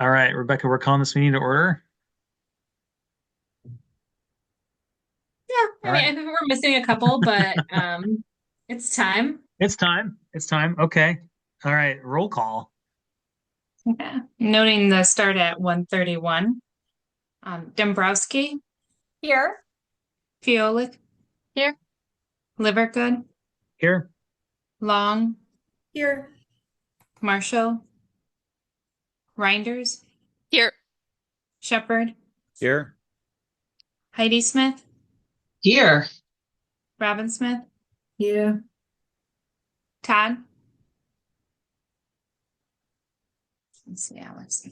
All right, Rebecca, we're calling this meeting to order. Yeah, All I mean, right, I think we're missing a couple, but it's time. it's time. It's time. Okay. All right, roll call. Yeah. Noting the start at 1:31. Dombrowski, Here. Fiolik, Here. Livergood, Here. Long, Here. Marshall, Reinders, Here. Shepherd, Here. Heidi Smith, Here. Robin Smith, Yeah. Todd. Let's see, Alex.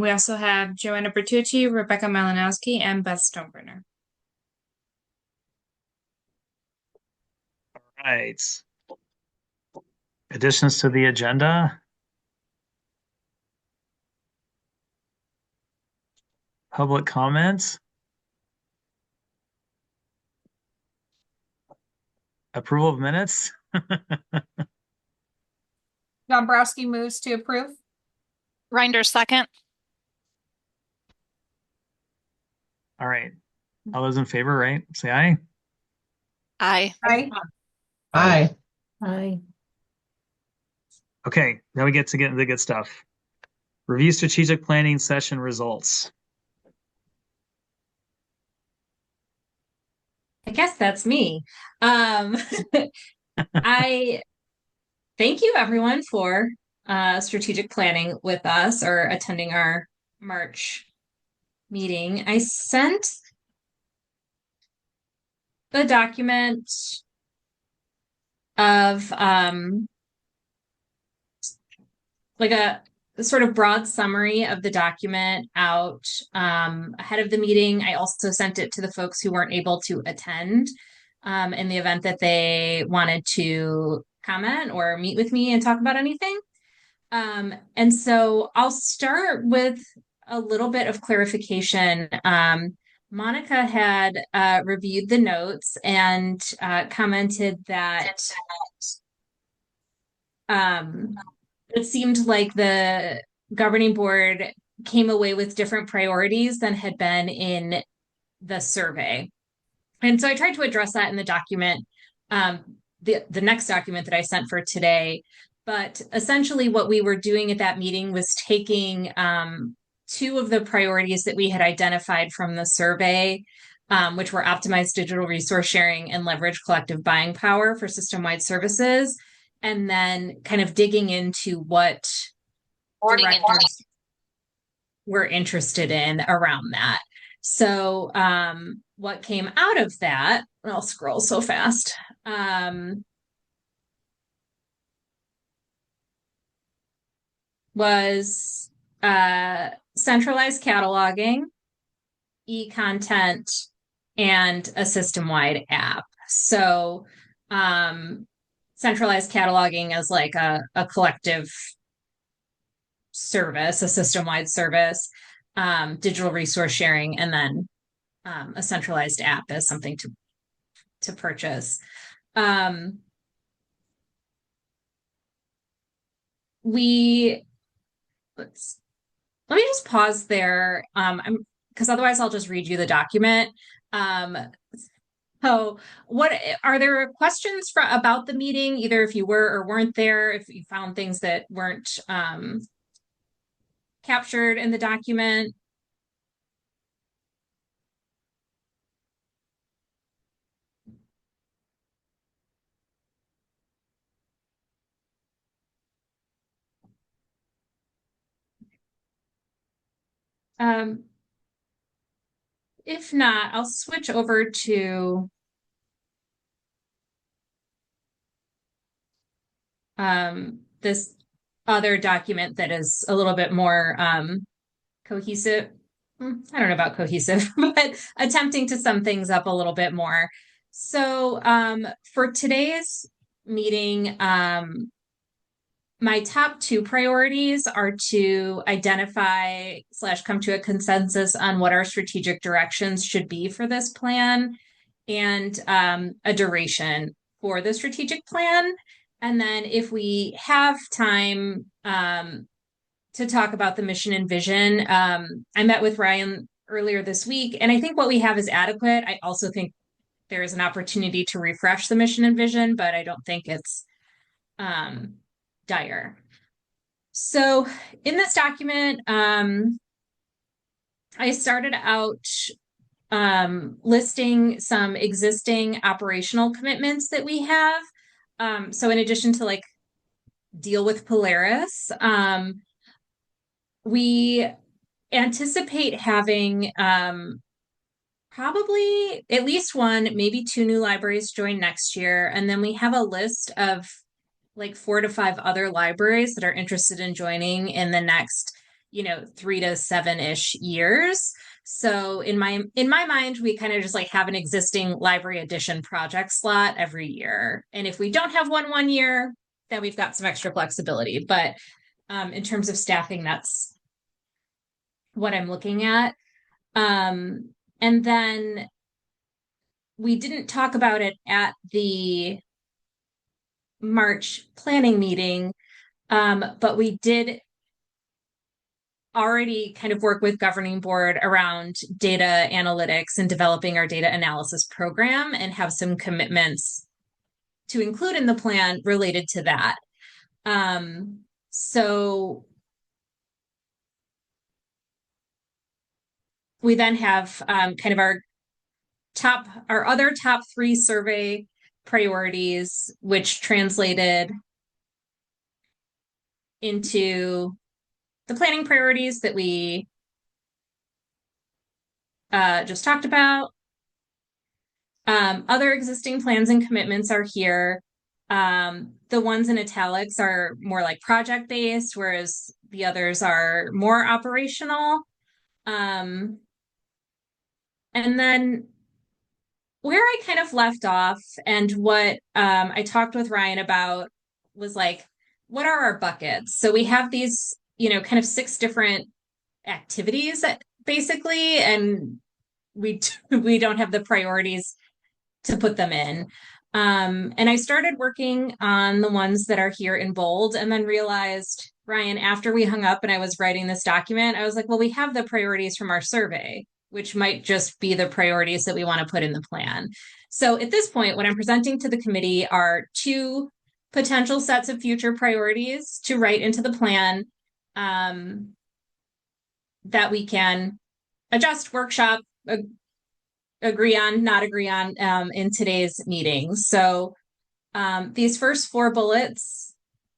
We also have Joanna Bertucci, Rebecca Malinowski, and Beth Stoneburner. All right. Additions to the agenda. Public comments. Approval of minutes. Dombrowski moves to approve. Reinders second. All right. All those in favor, right? Say aye. Aye. Aye. Aye. Aye. Okay, now we get to the good stuff. Review strategic planning session results. I guess that's me. Um, I thank you everyone for strategic planning with us or attending our March meeting. I sent the document of like a sort of broad summary of the document out ahead of the meeting. I also sent it to the folks who weren't able to attend in the event that they wanted to comment or meet with me and talk about anything. And so I'll start with a little bit of clarification. Monica had reviewed the notes and commented that um, it seemed like the governing board came away with different priorities than had been in the survey. And so I tried to address that in the document, the next document that I sent for today. But essentially, what we were doing at that meeting was taking two of the priorities that we had identified from the survey, which were optimized digital resource sharing and leverage collective buying power for system-wide services, and then kind of digging into what directors were interested in around that. So, what came out of that, I'll scroll so fast, was centralized cataloging, e-content, and a system-wide app. So, centralized cataloging as like a collective service, a system-wide service, digital resource sharing, and then a centralized app as something to purchase. We let me just pause there. I'm because otherwise I'll just read you the document. Um, so what are there questions about the meeting, either if you were or weren't there, if you found things that weren't captured in the document? Um, if not, I'll switch over to this other document that is a little bit more cohesive. I don't know about cohesive, but attempting to sum things up a little bit more. So for today's meeting, my top two priorities are to identify slash come to a consensus on what our strategic directions should be for this plan and a duration for the strategic plan. And then if we have time, to talk about the mission and vision. I met with Ryan earlier this week, and I think what we have is adequate. I also think there is an opportunity to refresh the mission and vision, but I don't think it's dire. So in this document, I started out listing some existing operational commitments that we have. So in addition to like deal with Polaris, we anticipate having probably at least one, maybe two new libraries join next year. And then we have a list of like 4 to 5 other libraries that are interested in joining in the next, 3 to 7-ish years. So in my mind, we kind of just like have an existing library addition project slot every year. And if we don't have one year, then we've got some extra flexibility. But in terms of staffing, that's what I'm looking at. And then we didn't talk about it at the March planning meeting, but we did already kind of work with governing board around data analytics and developing our data analysis program and have some commitments to include in the plan related to that. So we then have kind of our other top 3 survey priorities, which translated into the planning priorities that we just talked about. Other existing plans and commitments are here. The ones in italics are more like project-based, whereas the others are more operational. And then where I kind of left off and what I talked with Ryan about was like, what are our buckets? So we have these, kind of 6 different activities basically, and we don't have the priorities to put them in. And I started working on the ones that are here in bold and then realized, Ryan, after we hung up and I was writing this document, I was like, well, we have the priorities from our survey, which might just be the priorities that we want to put in the plan. So at this point, what I'm presenting to the committee are 2 potential sets of future priorities to write into the plan that we can adjust, workshop, agree on, not agree on in today's meeting. So these first 4 bullets,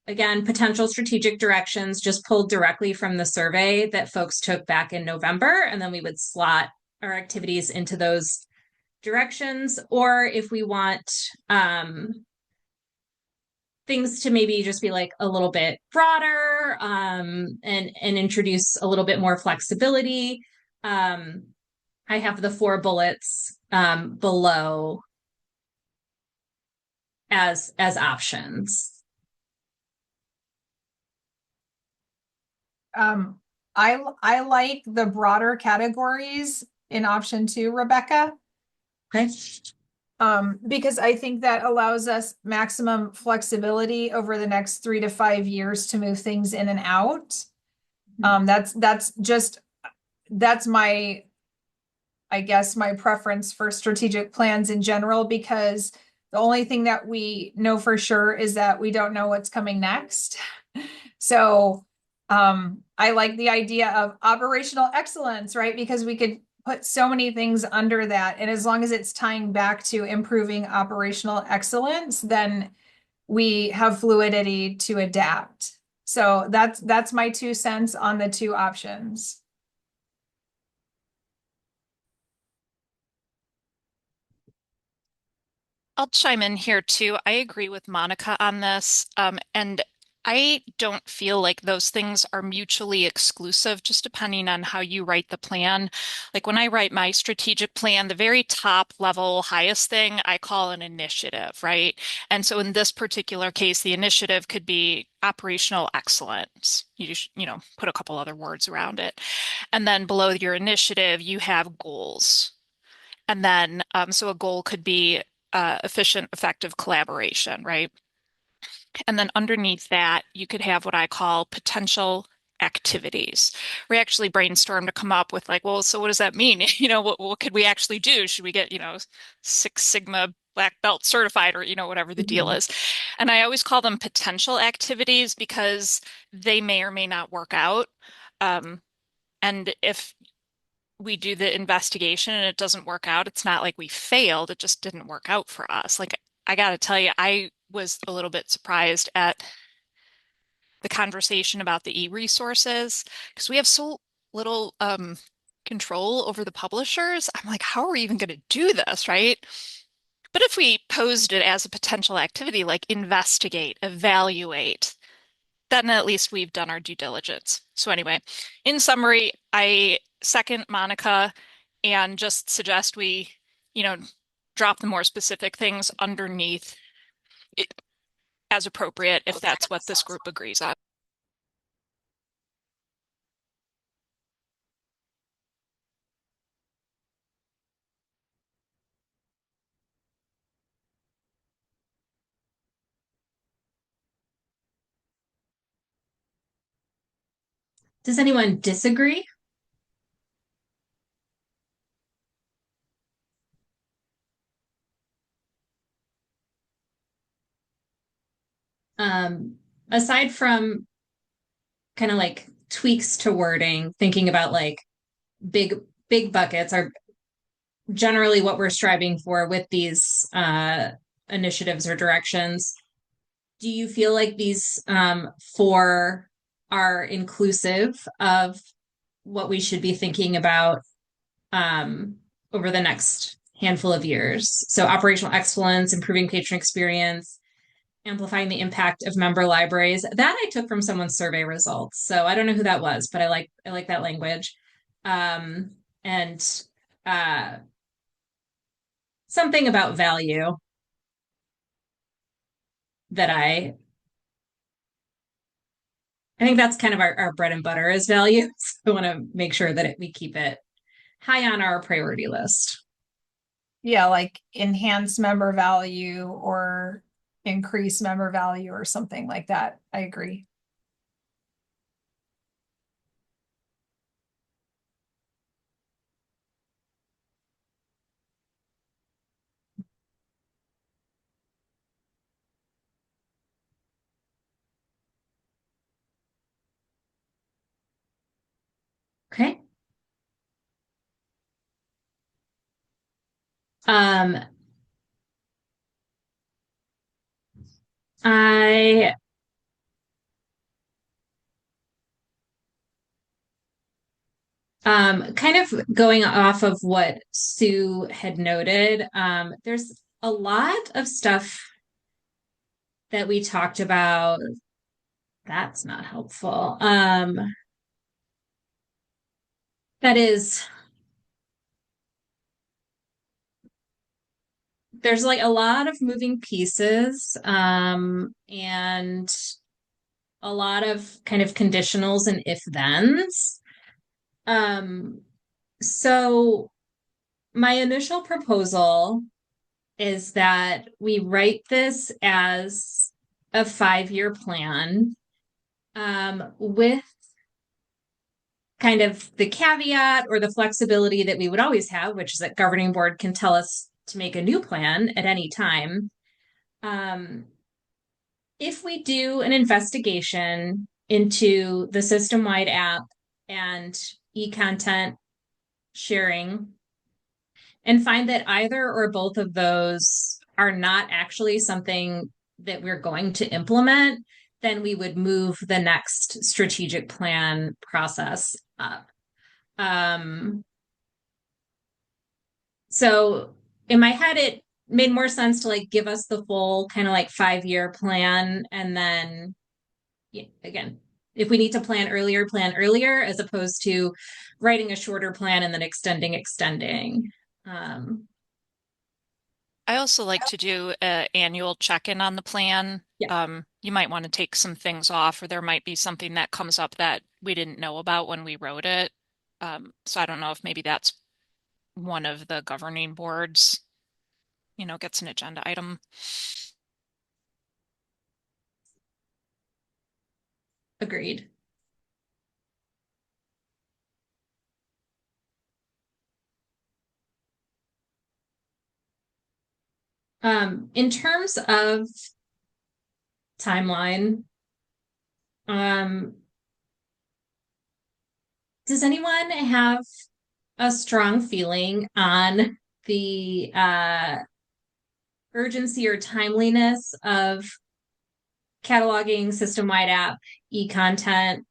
again, potential strategic directions just pulled directly from the survey that folks took back in November, and then we would slot our activities into those directions. Or if we want things to maybe just be like a little bit broader and introduce a little bit more flexibility, I have the 4 bullets below as options. I like the broader categories in option 2, Rebecca. Okay. Because I think that allows us maximum flexibility over the next 3 to 5 years to move things in and out. That's my, I guess, my preference for strategic plans in general, because the only thing that we know for sure is that we don't know what's coming next. So I like the idea of operational excellence, right? Because we could put so many things under that. And as long as it's tying back to improving operational excellence, then we have fluidity to adapt. So that's my 2 cents on the 2 options. I'll chime in here too. I agree with Monica on this. And I don't feel like those things are mutually exclusive, just depending on how you write the plan. Like when I write my strategic plan, the very top level, highest thing I call an initiative, right? And so in this particular case, the initiative could be operational excellence. You put a couple other words around it. And then below your initiative, you have goals. And then, so a goal could be efficient, effective collaboration, right? And then underneath that, you could have what I call potential activities. We actually brainstormed to come up with like, well, so what does that mean? What could we actually do? Should we get, Six Sigma black belt certified, or, whatever the deal is. And I always call them potential activities because they may or may not work out. And if we do the investigation and it doesn't work out, it's not like we failed, it just didn't work out for us. Like, I got to tell you, I was a little bit surprised at the conversation about the e-resources because we have so little control over the publishers. I'm like, how are we even going to do this, right? But if we posed it as a potential activity, like investigate, evaluate, then at least we've done our due diligence. So anyway, in summary, I second Monica and just suggest we, drop the more specific things underneath it as appropriate if that's what this group agrees on. Does anyone disagree? Aside from kind of like tweaks to wording, thinking about like big buckets are generally what we're striving for with these initiatives or directions. Do you feel like these four are inclusive of what we should be thinking about over the next handful of years? So operational excellence, improving patron experience, amplifying the impact of member libraries. That I took from someone's survey results. So I don't know who that was, but I like that language. And something about value that I think that's kind of our bread and butter is value. So I want to make sure that we keep it high on our priority list. Yeah, like enhance member value or increase member value or something like that. I agree. Okay. I kind of going off of what Sue had noted, there's a lot of stuff that we talked about. That's not helpful. That is, there's like a lot of moving pieces, and a lot of kind of conditionals and if-thens. So my initial proposal is that we write this as a 5-year plan, with kind of the caveat or the flexibility that we would always have, which is that governing board can tell us to make a new plan at any time. If we do an investigation into the system-wide app and e-content sharing and find that either or both of those are not actually something that we're going to implement, then we would move the next strategic plan process up. So in my head, it made more sense to like give us the full kind of like 5-year plan. And then again, if we need to plan earlier, as opposed to writing a shorter plan and then extending. I also like to do an annual check-in on the plan. Yeah. You might want to take some things off, or there might be something that comes up that we didn't know about when we wrote it. So I don't know if maybe that's one of the governing boards, gets an agenda item. Agreed. In terms of timeline, does anyone have a strong feeling on the urgency or timeliness of cataloging system-wide app, e-content?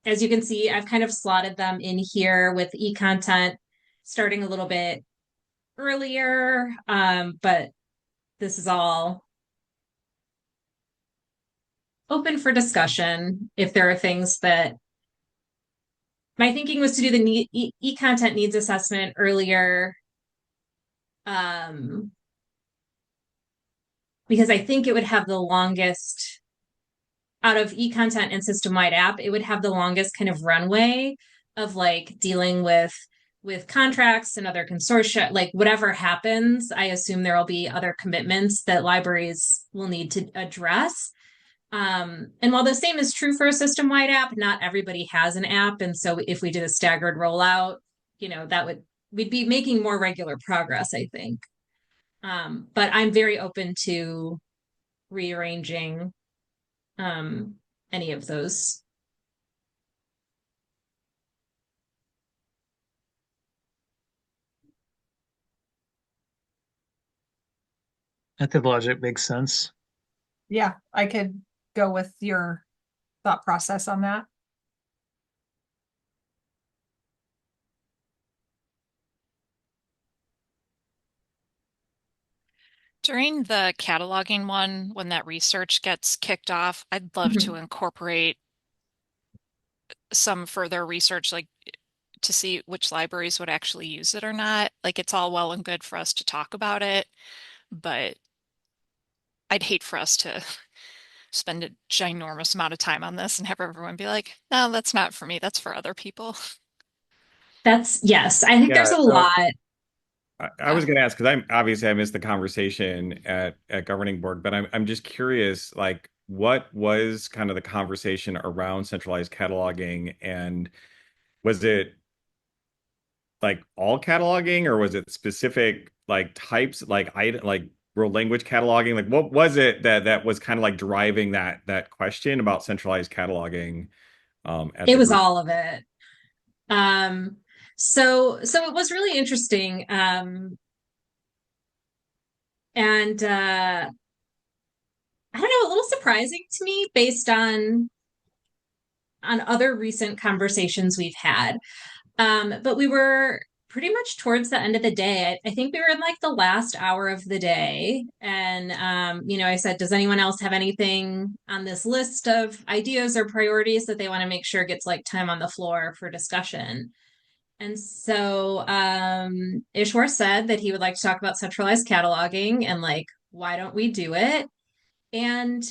As you can see, I've kind of slotted them in here with e-content starting a little bit earlier, but this is all open for discussion. If there are things that my thinking was to do the e-content needs assessment earlier, because I think it would have the longest out of e-content and system-wide app, it would have the longest kind of runway of like dealing with contracts and other consortia, like whatever happens, I assume there will be other commitments that libraries will need to address. And while the same is true for a system-wide app, not everybody has an app. And so if we did a staggered rollout, we'd be making more regular progress, I think. But I'm very open to rearranging any of those. I think the logic makes sense. Yeah, I could go with your thought process on that. During the cataloging one, when that research gets kicked off, I'd love to incorporate some further research, like to see which libraries would actually use it or not. Like it's all well and good for us to talk about it, but I'd hate for us to spend a ginormous amount of time on this and have everyone be like, no, that's not for me. That's for other people. Yes, I think there's a so lot. I was going to ask because I missed the conversation at governing board, but I'm just curious, like, what was kind of the conversation around centralized cataloging, and was it like all cataloging, or was it specific like types, like world language cataloging? Like, what was it that was kind of like driving that question about centralized cataloging? It was all of it. So it was really interesting. And I don't know, a little surprising to me based on other recent conversations we've had. But we were pretty much towards the end of the day. I think we were in like the last hour of the day. And, I said, does anyone else have anything on this list of ideas or priorities that they want to make sure gets like time on the floor for discussion? And so Ishwar said that he would like to talk about centralized cataloging and like, why don't we do it? And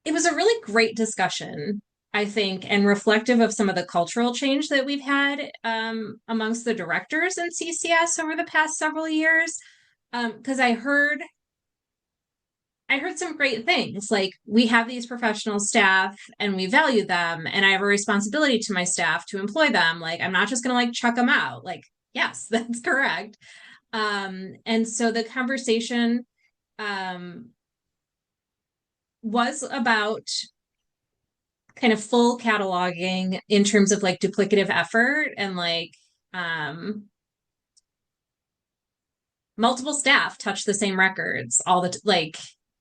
it was a really great discussion, I think, and reflective of some of the cultural change that we've had amongst the directors in CCS over the past several years. Because I heard some great things, like we have these professional staff and we value them, and I have a responsibility to my staff to employ them. Like I'm not just going to like chuck them out. Like, yes, that's correct. And so the conversation was about kind of full cataloging in terms of like duplicative effort and like multiple staff touch the same records all the like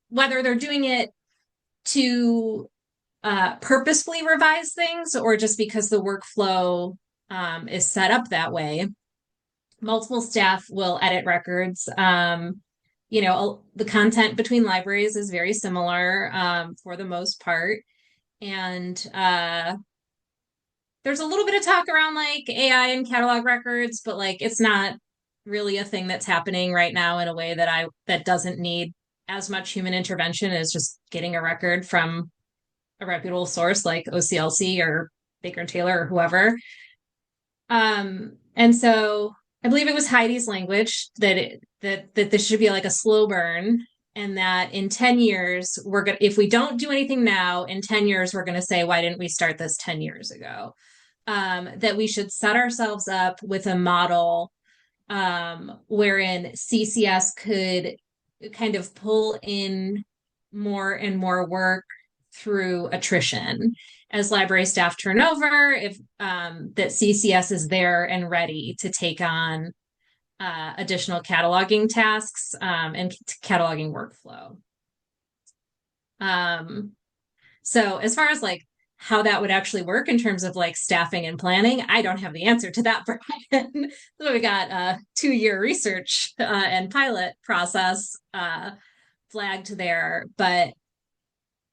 whether they're doing it to purposefully revise things or just because the workflow is set up that way. Multiple staff will edit records. The content between libraries is very similar for the most part. And there's a little bit of talk around like AI and catalog records, but like it's not really a thing that's happening right now in a way that doesn't need as much human intervention as just getting a record from a reputable source like OCLC or Baker and Taylor or whoever. And so I believe it was Heidi's language that this should be like a slow burn, and that in 10 years if we don't do anything now, in 10 years we're going to say, why didn't we start this 10 years ago? that we should set ourselves up with a model wherein CCS could kind of pull in more and more work through attrition as library staff turn over, if that CCS is there and ready to take on additional cataloging tasks and cataloging workflow. So as far as like how that would actually work in terms of like staffing and planning, I don't have the answer to that, Brian. So we got a 2-year research and pilot process flagged there. But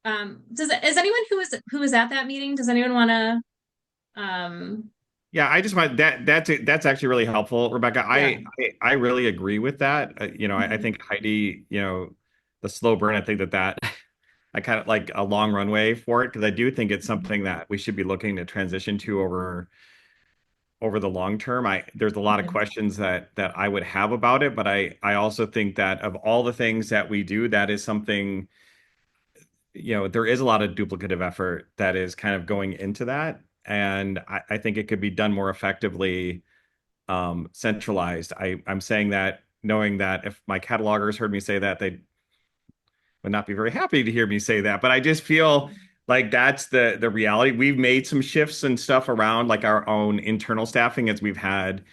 is anyone who was at that meeting? Does anyone want to? Yeah, I just want that's actually really helpful, Rebecca. I really agree with that. I think Heidi, the slow burn, I think that I kind of like a long runway for it because I do think it's something that we should be looking to transition to over the long term. There's a lot of questions that I would have about it, but I also think that of all the things that we do, that is something, there is a lot of duplicative effort that is kind of going into that. And I think it could be done more effectively, centralized. I'm saying that knowing that if my catalogers heard me say that, they would not be very happy to hear me say that. But I just feel like that's the reality. We've made some shifts and stuff around like our own internal staffing as we've had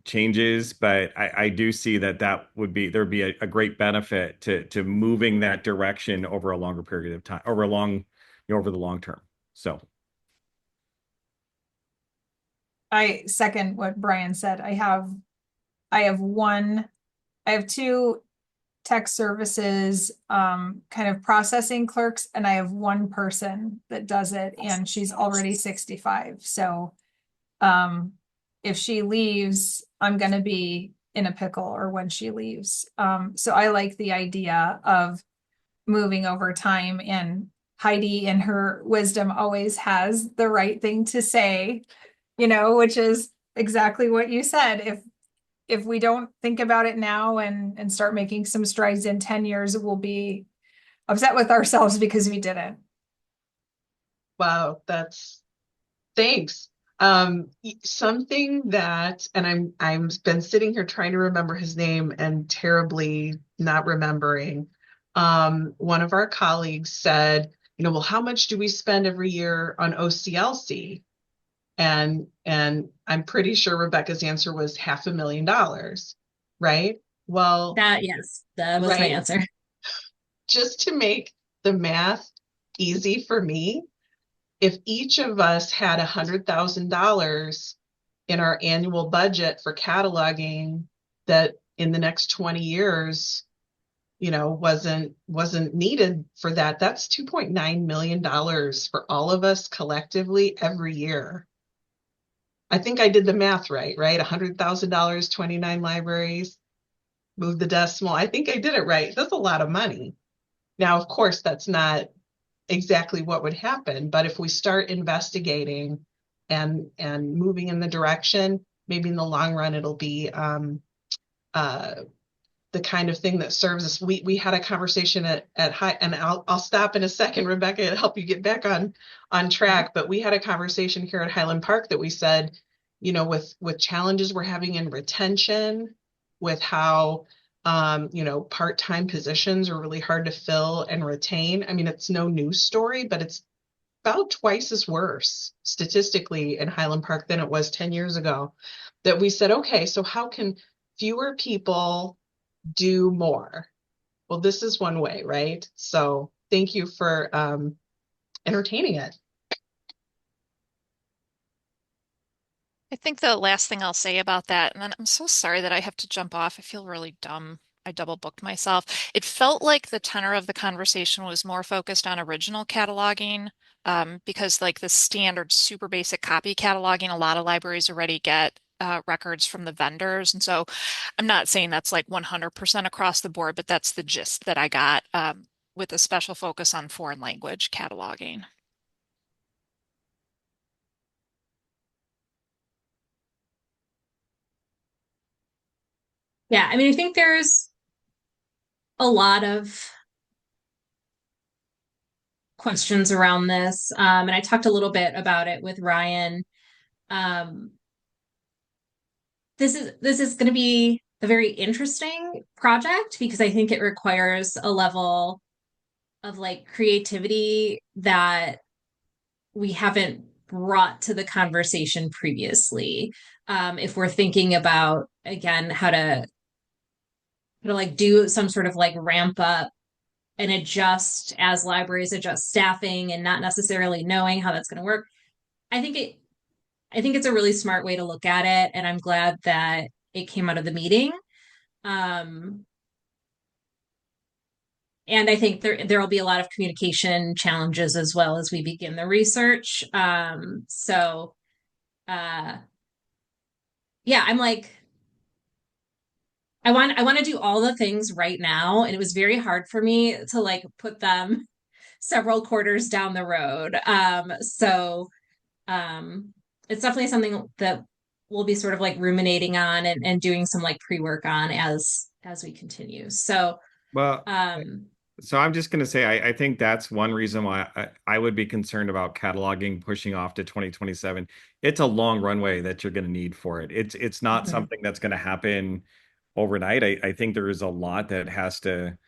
changes, but I do see that would be a great benefit to moving that direction over a longer period of time, over the long term. So I second what Brian said. I have two tech services kind of processing clerks, and I have one person that does it, and she's already 65. So if she leaves, I'm going to be in a pickle, or when she leaves. So I like the idea of moving over time, and Heidi in her wisdom always has the right thing to say, which is exactly what you said. If we don't think about it now and start making some strides in 10 years, we'll be upset with ourselves because we didn't. Wow, thanks. Something that, and I'm been sitting here trying to remember his name and terribly not remembering. One of our colleagues said, well, how much do we spend every year on OCLC? And I'm pretty sure Rebecca's answer was $500,000, right? Well, That was my right. answer. Just to make the math easy for me, if each of us had $100,000 in our annual budget for cataloging, that in the next 20 years, wasn't needed for that, that's $2.9 million for all of us collectively every year. I think I did the math right? $100,000, 29 libraries, move the decimal. I think I did it right. That's a lot of money. Now, of course, that's not exactly what would happen, but if we start investigating and moving in the direction, maybe in the long run, it'll be the kind of thing that serves us. We had a conversation at high, and I'll stop in a second, Rebecca, to help you get back on track. But we had a conversation here at Highland Park that we said, with challenges we're having in retention, with how part-time positions are really hard to fill and retain. I mean, it's no news story, but it's about twice as worse statistically in Highland Park than it was 10 years ago. That we said, okay, so how can fewer people do more? Well, this is one way, right? So thank you for entertaining it. I think the last thing I'll say about that, and then I'm so sorry that I have to jump off. I feel really dumb. I double booked myself. It felt like the tenor of the conversation was more focused on original cataloging, because like the standard super basic copy cataloging, a lot of libraries already get records from the vendors. And so I'm not saying that's like 100% across the board, but that's the gist that I got, with a special focus on foreign language cataloging. Yeah, I mean, I think there's a lot of questions around this. And I talked a little bit about it with Ryan Um, this is going to be a very interesting project because I think it requires a level of like creativity that we haven't brought to the conversation previously. If we're thinking about again how to like do some sort of like ramp up and adjust as libraries adjust staffing and not necessarily knowing how that's going to work. I think it I think it's a really smart way to look at it, and I'm glad that it came out of the meeting. Um, and I think there will be a lot of communication challenges as well as we begin the research. Uh, yeah, I'm like, I want to do all the things right now, and it was very hard for me to like put them several quarters down the road. Um, it's definitely something that we'll be sort of like ruminating on and doing some like pre-work on as we continue. Well, Um, so I'm just going to say, I think that's one reason why I would be concerned about cataloging pushing off to 2027. It's a long runway that you're going to need for it. It's not Mhm. something that's going to happen overnight. I think there is a lot that has to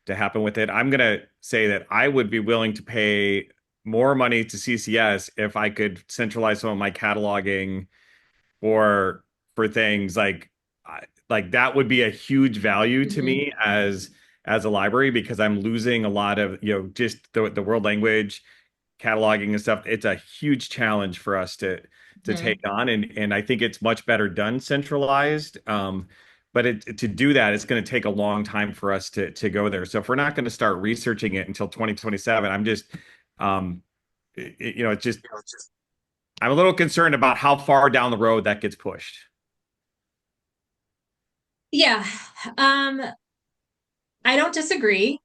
happen with it. I'm going to say that I would be willing to pay more money to CCS if I could centralize some of my cataloging for things like that would be a huge value to Mhm. me as a library because I'm losing a lot of, just the world language cataloging and stuff. It's a huge challenge for us to Mhm. take on, and I think it's much better done centralized. But to do that, it's going to take a long time for us to go there. So if we're not going to start researching it until 2027, I'm just it's just I'm a little concerned about how far down the road that gets pushed. Yeah. Um, I don't disagree.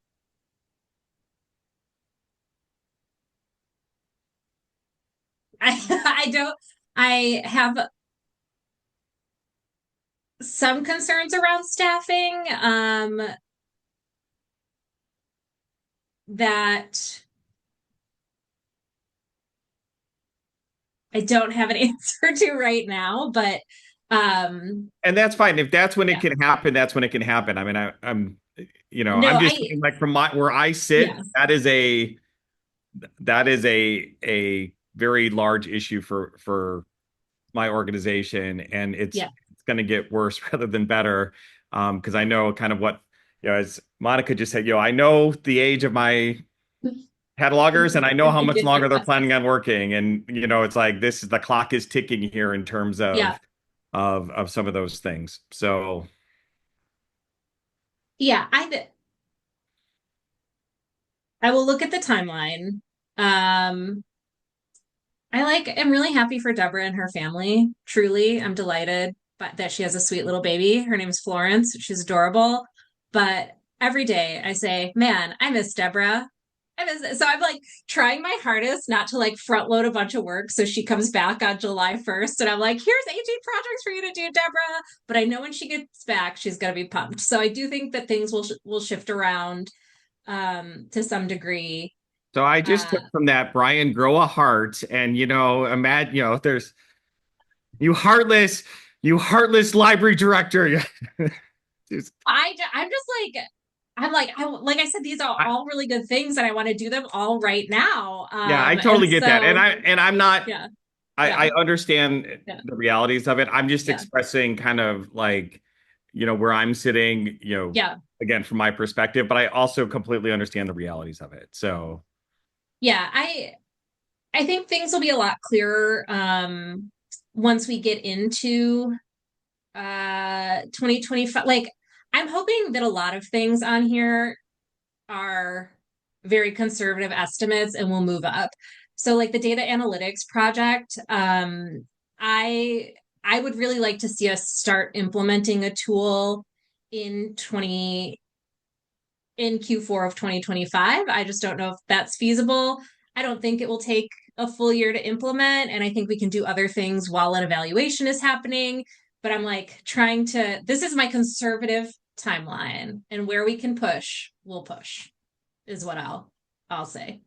I don't I have some concerns around staffing, that I don't have an answer to right now, but And that's fine. If that's when it yeah. can happen, that's when it can happen. I mean, No, I'm just saying, like from where I sit, yeah. that is a very large issue for my organization, and Yeah. it's going to get worse rather than better. Because I know kind of what, as Monica just said, I know the age of my catalogers, and I know how much longer they're planning on working, and it's like the clock is ticking here in terms Yeah. of some of those things. So. Yeah. I will look at the timeline. Um, I'm really happy for Deborah and her family. Truly, I'm delighted that she has a sweet little baby. Her name's Florence. She's adorable. But every day I say, man, I miss Deborah. So I'm like trying my hardest not to like front load a bunch of work. So she comes back on July 1st and I'm like, here's 18 projects for you to do, Deborah. But I know when she gets back, she's going to be pumped. So I do think that things will shift around to some degree. So I just Uh, took from that, Brian, grow a heart, and imagine, there's you heartless library director. Just- I'm just like like I said, these are I, all really good things, and I want to do them all right now. yeah, I And totally get that, so and I'm not. yeah, I yeah, understand yeah, the realities of it. I'm just yeah, expressing kind of like, where I'm sitting, yeah, again from my perspective, but I also completely understand the realities of it. So. yeah. I think things will be a lot clearer once we get into 2025. Like I'm hoping that a lot of things on here are very conservative estimates and will move up. So like the data analytics project, I would really like to see us start implementing a tool in 20 in Q4 of 2025. I just don't know if that's feasible. I don't think it will take a full year to implement, and I think we can do other things while an evaluation is happening. But I'm like this is my conservative timeline, and where we can push, we'll push is what I'll say.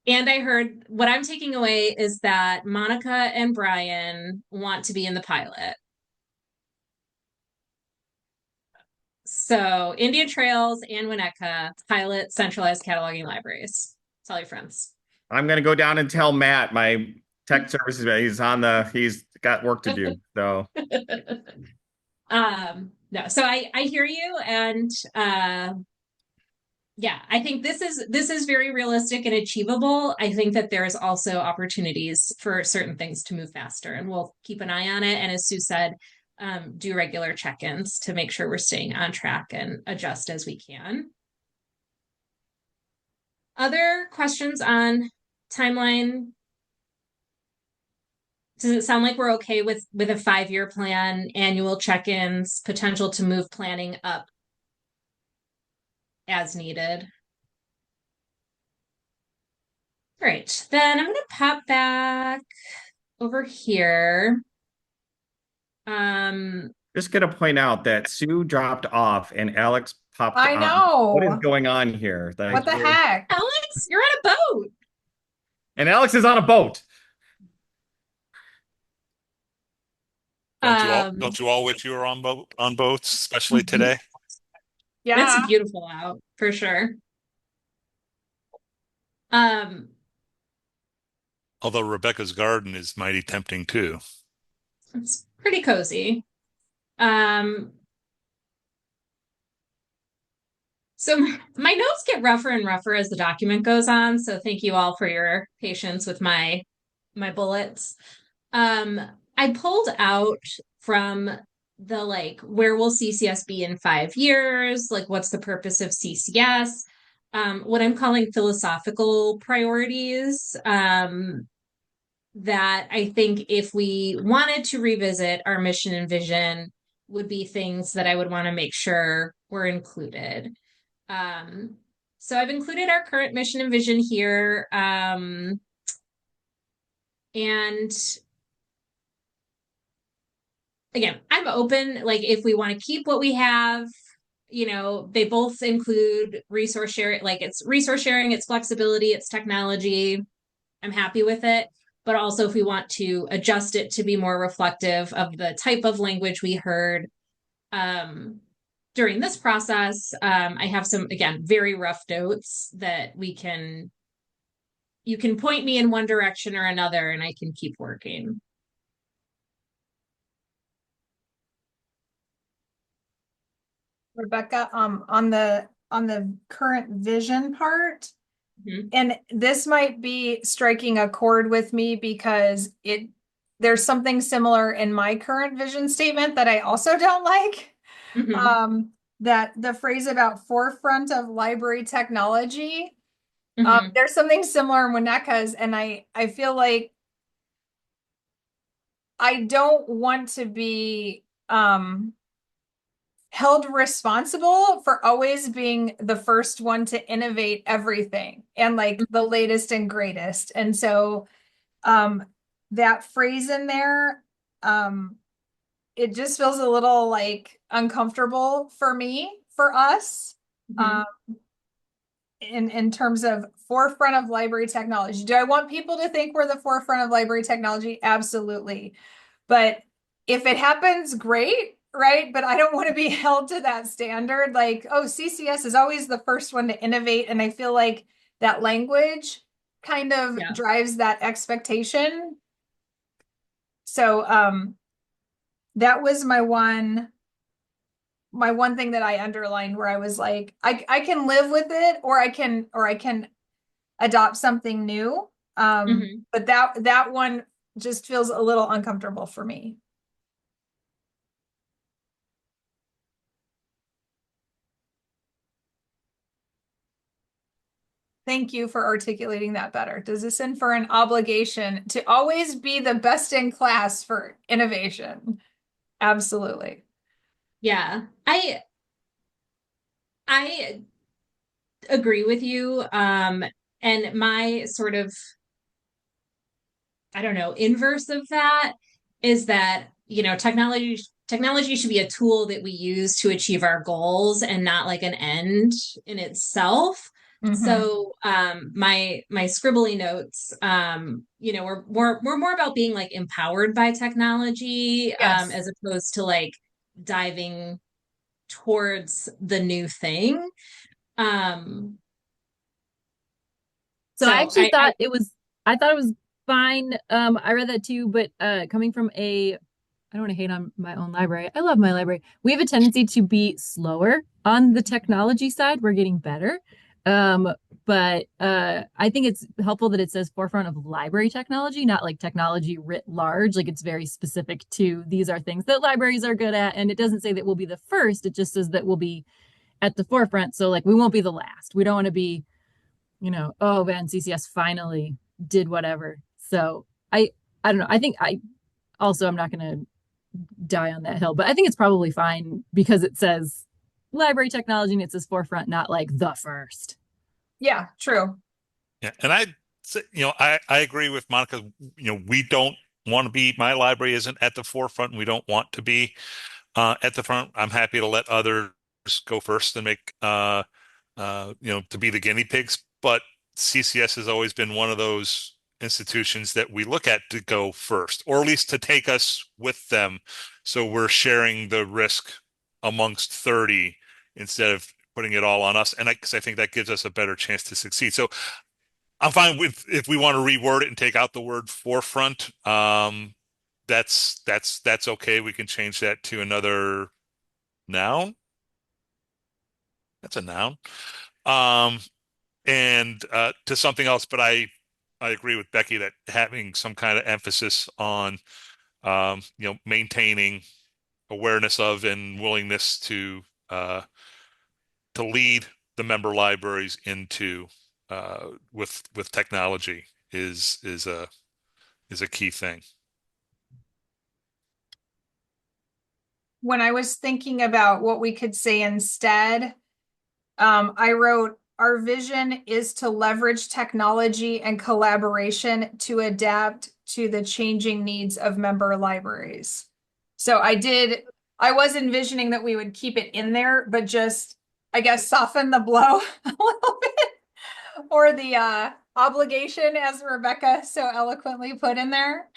And I heard what I'm taking away is that Monica and Brian want to be in the pilot. So Indian Trails and Winnetka pilot centralized cataloging libraries. Tell your friends. I'm gonna go down and tell Matt, my tech services, he's got work to do. So No, so I hear you, and yeah, I think this is very realistic and achievable. I think that there's also opportunities for certain things to move faster, and we'll keep an eye on it. And as Sue said, do regular check-ins to make sure we're staying on track and adjust as we can. Other questions on timeline? Does it sound like we're okay with a 5-year plan, annual check-ins, potential to move planning up as needed? All right, then I'm going to pop back over here. just gonna point out that Sue dropped off and Alex popped I on. know. What is going on here? What the heck? Alex, you're on a boat. And Alex is on a boat. Don't you all wish you were on boats, especially today? Yeah. It's beautiful out for sure. Although Rebecca's garden is mighty tempting too. It's pretty cozy. So my notes get rougher and rougher as the document goes on. So thank you all for your patience with my bullets. I pulled out from the like, where will CCS be in 5 years? Like, what's the purpose of CCS? What I'm calling philosophical priorities. That I think if we wanted to revisit our mission and vision would be things that I would want to make sure were included. So I've included our current mission and vision here. And again, I'm open, like if we want to keep what we have, you know, they both include resource sharing, like it's resource sharing, it's flexibility, it's technology. I'm happy with it. But also if we want to adjust it to be more reflective of the type of language we heard during this process, I have some, again, very rough notes that you can point me in one direction or another and I can keep working. Rebecca, on the current vision part, and this might be striking a chord with me because there's something similar in my current vision statement that I also don't like. That the phrase about forefront of library technology, there's something similar in Winnetka's, and I feel like I don't want to be held responsible for always being the first one to innovate everything and like the latest and greatest. And so that phrase in there, it just feels a little like uncomfortable for us, in terms of forefront of library technology. Do I want people to think we're the forefront of library technology? Absolutely. But if it happens, great. Right. But I don't want to be held to that standard. Like, oh, CCS is always the first one to innovate. And I feel like that language kind of drives that expectation. So that was my one thing that I underlined where I was like, I can live with it or I can adopt something new. But that one just feels a little uncomfortable for me. Thank you for articulating that better. Does this infer an obligation to always be the best in class for innovation? Absolutely. Yeah, I agree with you. And my sort of, I don't know, inverse of that is that, you know, technology should be a tool that we use to achieve our goals and not like an end in itself. Mhm. So my scribbly notes, we're more about being like empowered by technology, Yes. as opposed to like diving towards the new thing. Um, So I actually I thought I thought it was fine. I read that too, but coming from I don't want to hate on my own library. I love my library. We have a tendency to be slower on the technology side. We're getting better. But I think it's helpful that it says forefront of library technology, not like technology writ large. Like it's very specific to these are things that libraries are good at. And it doesn't say that we'll be the first. It just says that we'll be at the forefront. So like we won't be the last. We don't want to be, oh man, CCS finally did whatever. So I don't know. I think I'm not gonna die on that hill, but I think it's probably fine because it says library technology and it says forefront, not like the first. Yeah, true. Yeah, and I agree with Monica. We don't want to be. My library isn't at the forefront, and we don't want to be at the front. I'm happy to let others go first and make to be the guinea pigs. But CCS has always been one of those institutions that we look at to go first, or at least to take us with them. So we're sharing the risk amongst 30 instead of putting it all on us. And I think that gives us a better chance to succeed. So I'm fine with if we want to reword it and take out the word forefront. That's okay. We can change that to another noun. That's a noun. Um, and to something else, but I agree with Becky that having some kind of emphasis on maintaining awareness of and willingness to lead the member libraries into with technology is a key thing. When I was thinking about what we could say instead, I wrote, our vision is to leverage technology and collaboration to adapt to the changing needs of member libraries. So I was envisioning that we would keep it in there, but just, I guess, soften the blow a little bit, or the obligation, as Rebecca so eloquently put in there.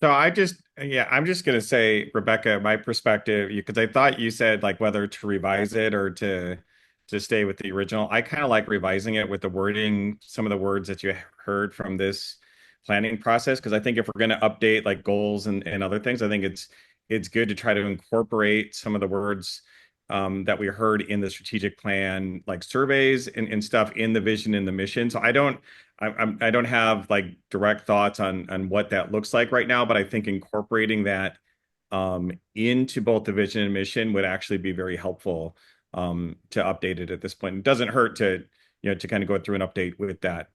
So I'm just gonna say, Rebecca, my perspective, because I thought you said like whether to revise it or to stay with the original. I kind of like revising it with the wording, some of the words that you heard from this planning process, because I think if we're going to update like goals and other things, I think it's good to try to incorporate some of the words that we heard in the strategic plan, like surveys and stuff in the vision and the mission. So I don't have like direct thoughts on what that looks like right now, but I think incorporating that into both the vision and mission would actually be very helpful to update it at this point. It doesn't hurt to to kind of go through an update with that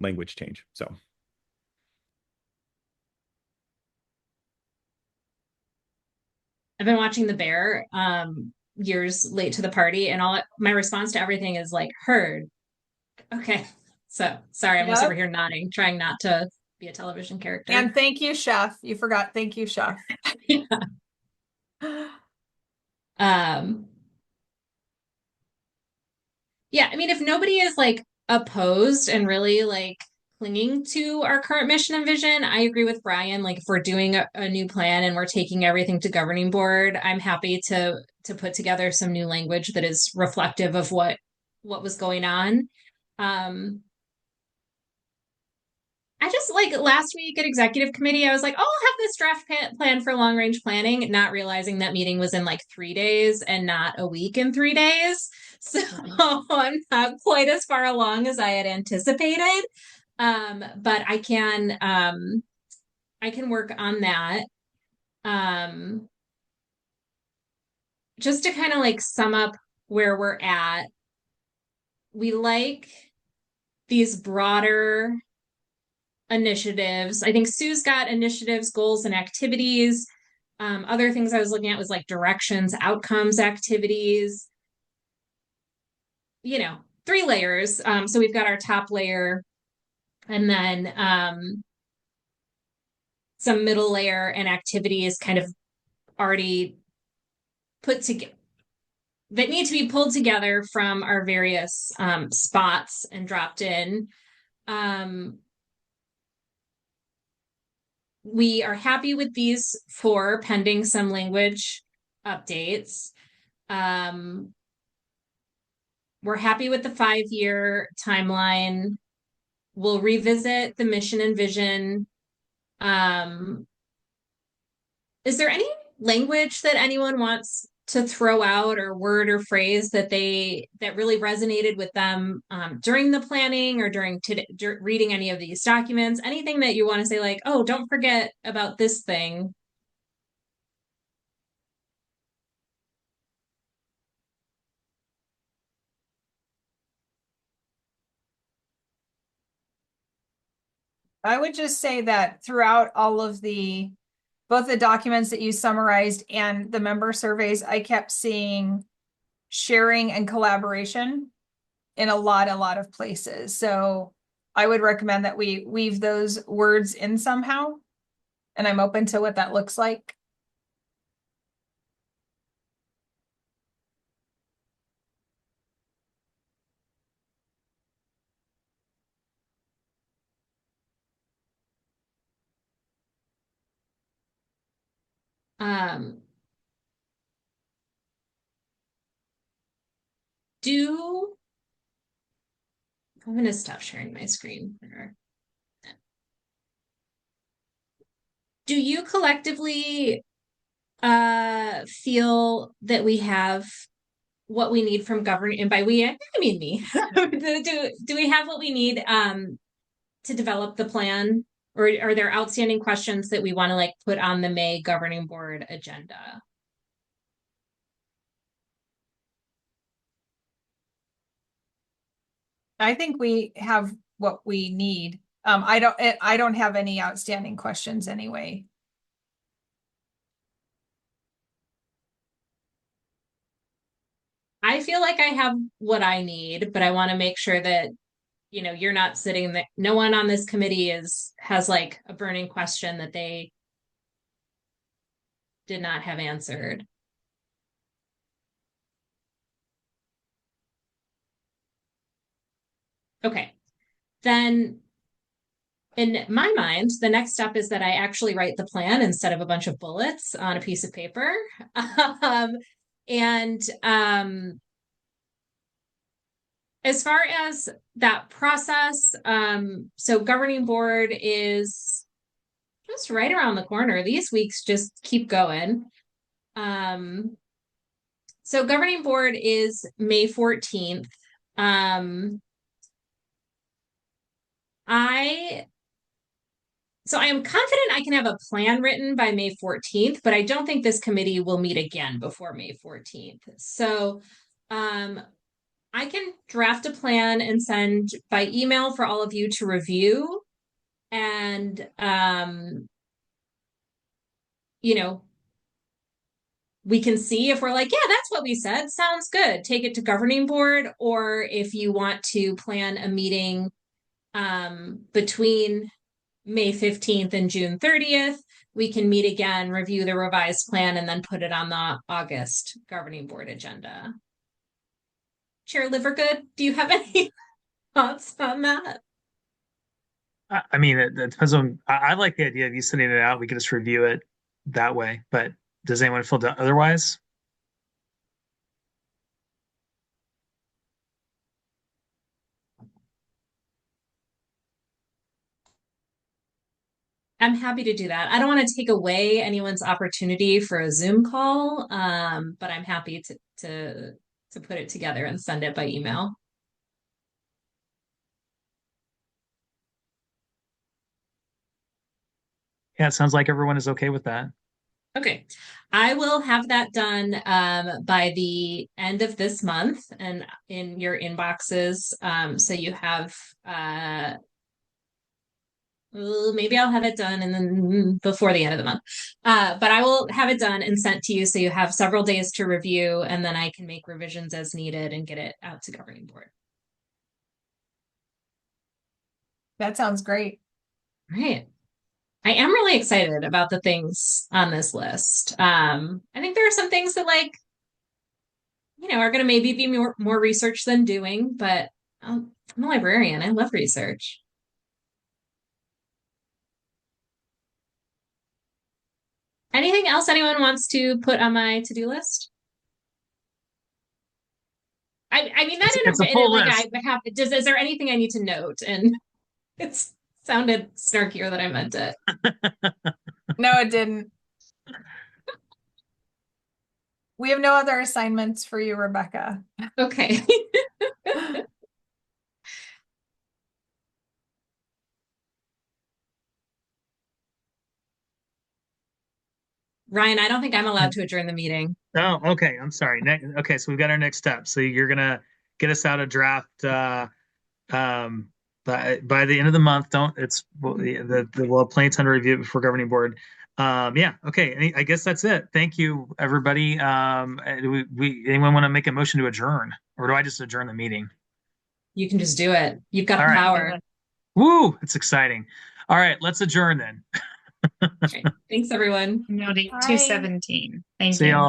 language change. So. I've been watching The Bear, years late to the party, and my response to everything is like, heard. Okay. So sorry, I'm just over here nodding, trying not to be a television character. And thank you, Chef. You forgot. Thank you, Chef. Yeah. Yeah, I mean, if nobody is like opposed and really like clinging to our current mission and vision, I agree with Brian. Like, if we're doing a new plan and we're taking everything to governing board, I'm happy to put together some new language that is reflective of what was going on. I just like last week at executive committee, I was like, oh, I'll have this draft plan for long range planning, not realizing that meeting was in like 3 days and not a week and 3 days. So I'm not quite as far along as I had anticipated. But I can work on that. Just to kind of like sum up where we're at, we like these broader initiatives. I think Sue's got initiatives, goals, and activities. Other things I was looking at was like directions, outcomes, activities. 3 layers. So we've got our top layer, and then some middle layer and activities kind of already put together, that need to be pulled together from our various spots and dropped in. We are happy with these 4 pending some language updates. We're happy with the 5-year timeline. We'll revisit the mission and vision. Is there any language that anyone wants to throw out, or word or phrase that really resonated with them during the planning or during reading any of these documents? Anything that you want to say, like, oh, don't forget about this thing? I would just say that throughout all of both the documents that you summarized and the member surveys, I kept seeing sharing and collaboration in a lot of places. So I would recommend that we weave those words in somehow. And I'm open to what that looks like. I'm going to stop sharing my screen. Do you collectively feel that we have what we need from government? And by we, I mean me. do we have what we need to develop the plan? Or are there outstanding questions that we want to like put on the May governing board agenda? I think we have what we need. I don't have any outstanding questions anyway. I feel like I have what I need, but I want to make sure that, you know, you're not sitting there. No one on this committee has like a burning question that they did not have answered. Okay, then in my mind, the next step is that I actually write the plan instead of a bunch of bullets on a piece of paper. As far as that process, so governing board is just right around the corner. These weeks just keep going. So governing board is May 14th. So I am confident I can have a plan written by May 14th, but I don't think this committee will meet again before May 14th. So I can draft a plan and send by email for all of you to review. And, you know, we can see if we're like, yeah, that's what we said. Sounds good. Take it to governing board. Or if you want to plan a meeting between May 15th and June 30th, we can meet again, review the revised plan, and then put it on the August governing board agenda. Chair Livergood, do you have any thoughts on that? I mean, it depends on. I like the idea of you sending it out. We can just review it that way. But does anyone feel otherwise? I'm happy to do that. I don't want to take away anyone's opportunity for a Zoom call, but I'm happy to put it together and send it by email. Yeah, it sounds like everyone is okay with that. Okay, I will have that done by the end of this month and in your inboxes. So you have maybe I'll have it done and then before the end of the month. But I will have it done and sent to you so you have several days to review, and then I can make revisions as needed and get it out to governing board. That sounds great. Right. I am really excited about the things on this list. I think there are some things that like are going to maybe be more research than doing, but I'm a librarian. I love research. Anything else anyone wants to put on my to-do list? I mean that It's a full like list. I have. Is there anything I need to note? And it sounded snarkier than I meant it. No, it didn't. We have no other assignments for you, Rebecca. Okay. Ryan, I don't think I'm allowed to adjourn the meeting. Oh, okay. I'm sorry. Okay, so we've got our next step. So you're gonna get us out a draft by the end of the month. Don't it's we'll have plenty of time to review it before governing board. Yeah, okay. I guess that's it. Thank you, everybody. Do anyone want to make a motion to adjourn, or do I just adjourn the meeting? You can just do it. You've got All the right. power. Woo! It's exciting. All right, let's adjourn then. Okay. Thanks, everyone. Noting Bye. 217. Thank See you. y'all.